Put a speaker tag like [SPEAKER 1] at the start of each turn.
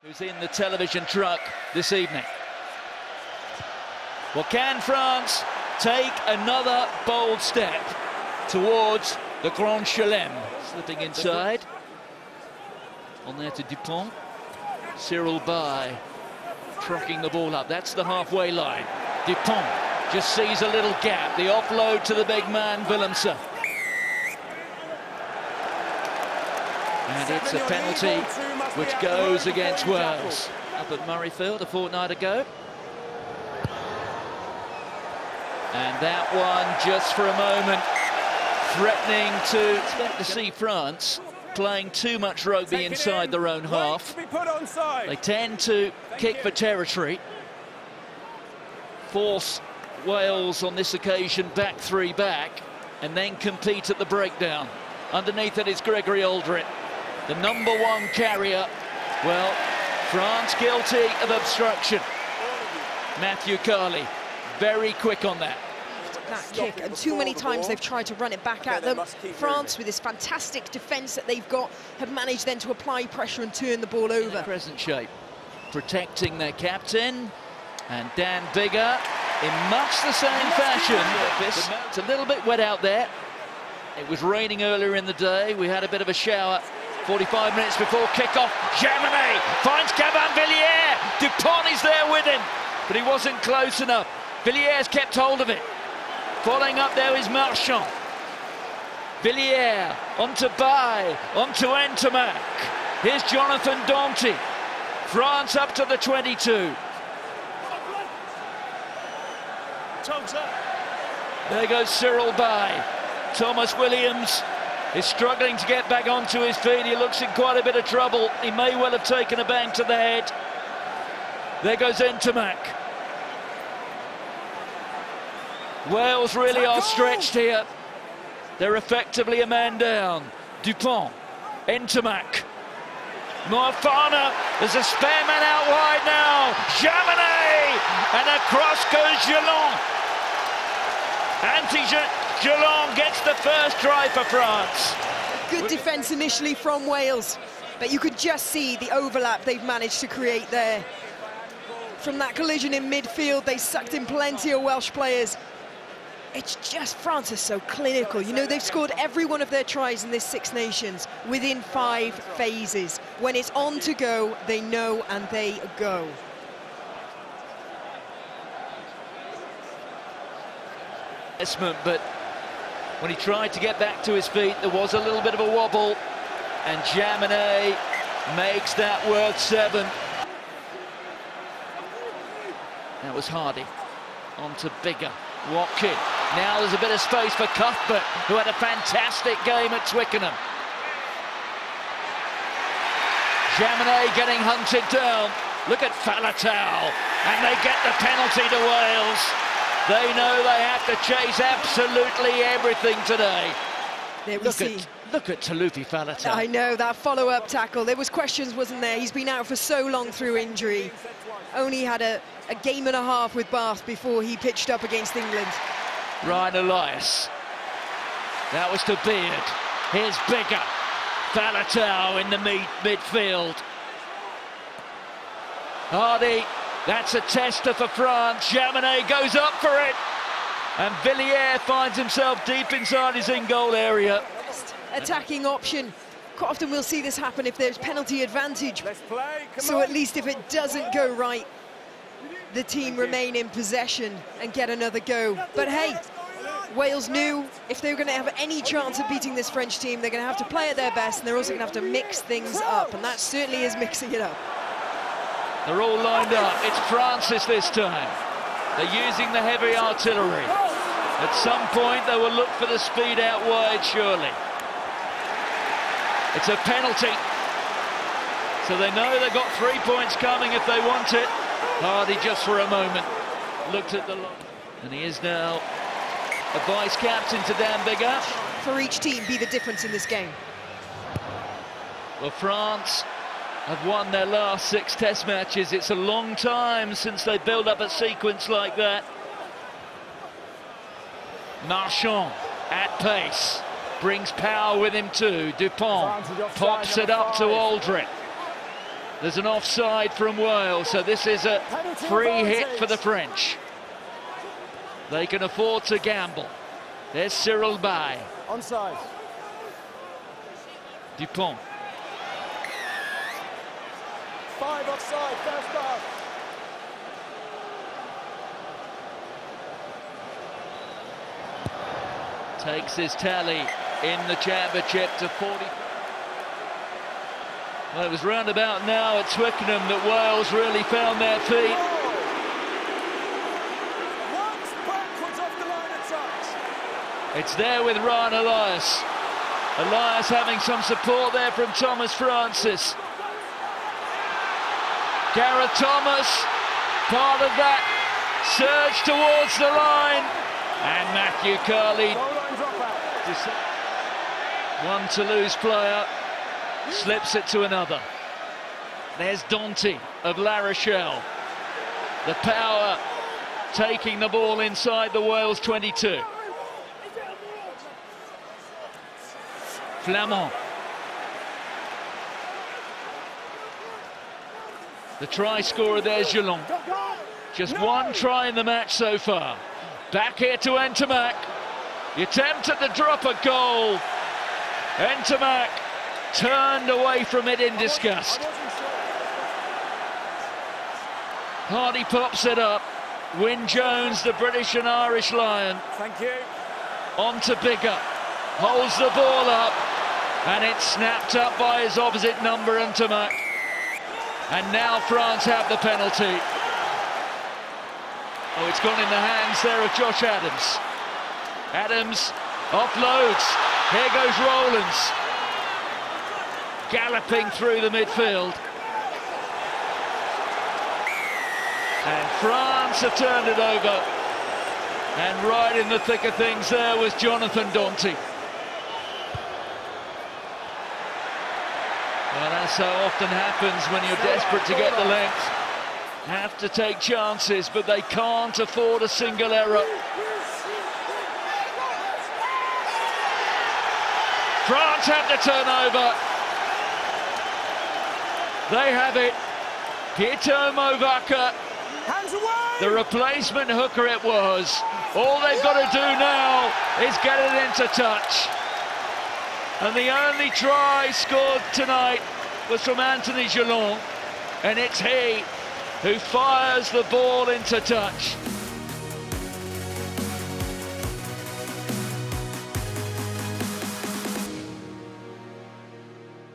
[SPEAKER 1] Who's in the television truck this evening. Well, can France take another bold step towards the Grand Chelem? Slipping inside. On there to Dupont. Cyril Bay trucking the ball up. That's the halfway line. Dupont just sees a little gap. The offload to the big man, Willemse. And it's a penalty which goes against Wales. Up at Murrayfield a fortnight ago. And that one, just for a moment, threatening to expect to see France playing too much rugby inside their own half. They tend to kick for territory. Force Wales on this occasion back three back, and then compete at the breakdown. Underneath it is Gregory Aldrit, the #1 carrier. Well, France guilty of obstruction. Matthew Carley, very quick on that.
[SPEAKER 2] That kick, and too many times they've tried to run it back at them. France, with this fantastic defence that they've got, have managed then to apply pressure and turn the ball over.
[SPEAKER 1] Present shape, protecting their captain, and Dan Biggar in much the same fashion. It's a little bit wet out there. It was raining earlier in the day. We had a bit of a shower 45 minutes before kickoff. Jaminet finds Gabin Villiers. Dupont is there with him, but he wasn't close enough. Villiers kept hold of it. Following up there is Marchand. Villiers onto Bay, onto Entomac. Here's Jonathan Danty. France up to the 22. There goes Cyril Bay. Thomas Williams is struggling to get back onto his feet. He looks in quite a bit of trouble. He may well have taken a bang to the head. There goes Entomac. Wales really are stretched here. They're effectively a man down. Dupont, Entomac, Moafana. There's a spare man out wide now. Jaminet, and across goes Gelon. Gelon gets the first try for France.
[SPEAKER 2] Good defence initially from Wales, but you could just see the overlap they've managed to create there. From that collision in midfield, they sucked in plenty of Welsh players. It's just France is so clinical. You know, they've scored every one of their tries in this Six Nations within 5 phases. When it's on to go, they know and they go.
[SPEAKER 1] But when he tried to get back to his feet, there was a little bit of a wobble, and Jaminet makes that worth 7. That was Hardy. On to Biggar. Watkin. Now there's a bit of space for Cuthbert, who had a fantastic game at Twickenham. Jaminet getting hunted down. Look at Faletau, and they get the penalty to Wales. They know they have to chase absolutely everything today. Look at Talupi Faletau.
[SPEAKER 2] I know, that follow-up tackle. There was questions, wasn't there? He's been out for so long through injury. Only had a game and a half with Bath before he pitched up against England.
[SPEAKER 1] Ryan Elias. That was to Beard. Here's Biggar. Faletau in the midfield. Hardy. That's a tester for France. Jaminet goes up for it. And Villiers finds himself deep inside his in-goal area.
[SPEAKER 2] Attacking option. Quite often we'll see this happen if there's penalty advantage. So at least if it doesn't go right, the team remain in possession and get another go. But hey, Wales knew if they were going to have any chance of beating this French team, they're going to have to play at their best, and they're also going to have to mix things up. And that certainly is mixing it up.
[SPEAKER 1] They're all lined up. It's Francis this time. They're using the heavy artillery. At some point, they will look for the speed out wide, surely. It's a penalty. So they know they've got 3 points coming if they want it. Hardy, just for a moment, looked at the line. And he is now a vice-captain to Dan Biggar.
[SPEAKER 2] For each team, be the difference in this game.
[SPEAKER 1] Well, France have won their last 6 test matches. It's a long time since they build up a sequence like that. Marchand at pace, brings power with him too. Dupont pops it up to Aldrit. There's an offside from Wales, so this is a free hit for the French. They can afford to gamble. There's Cyril Bay.
[SPEAKER 3] Onside.
[SPEAKER 1] Dupont.
[SPEAKER 3] 5 offside, first half.
[SPEAKER 1] Takes his tally in the championship to 40. Well, it was roundabout now at Twickenham that Wales really found their feet.
[SPEAKER 3] Once backwards off the line of touch.
[SPEAKER 1] It's there with Ryan Elias. Elias having some support there from Thomas Francis. Gareth Thomas, part of that surge towards the line. And Matthew Carley, one Toulouse player, slips it to another. There's Danty of La Rochelle. The power taking the ball inside the Wales 22. Flamand. The try scorer there's Gelon. Just one try in the match so far. Back here to Ntamak. The attempt at the drop a goal. Ntamak turned away from it in disgust. Hardy pops it up. Wyn Jones, the British and Irish Lion.
[SPEAKER 3] Thank you.
[SPEAKER 1] On to Bigger. Holds the ball up. And it's snapped up by his opposite number, Ntamak. And now France have the penalty. Oh, it's gone in the hands there of Josh Adams. Adams offloads. Here goes Rowlands. Galloping through the midfield. And France have turned it over. And right in the thick of things there was Jonathan Danty. Well, that's how often happens when you're desperate to get the length. Have to take chances, but they can't afford a single error. France have to turn over. They have it. Guillermo Vaca, the replacement hooker it was. All they've got to do now is get it into touch. And the only try scored tonight was from Anthony Gelon, and it's he who fires the ball into touch.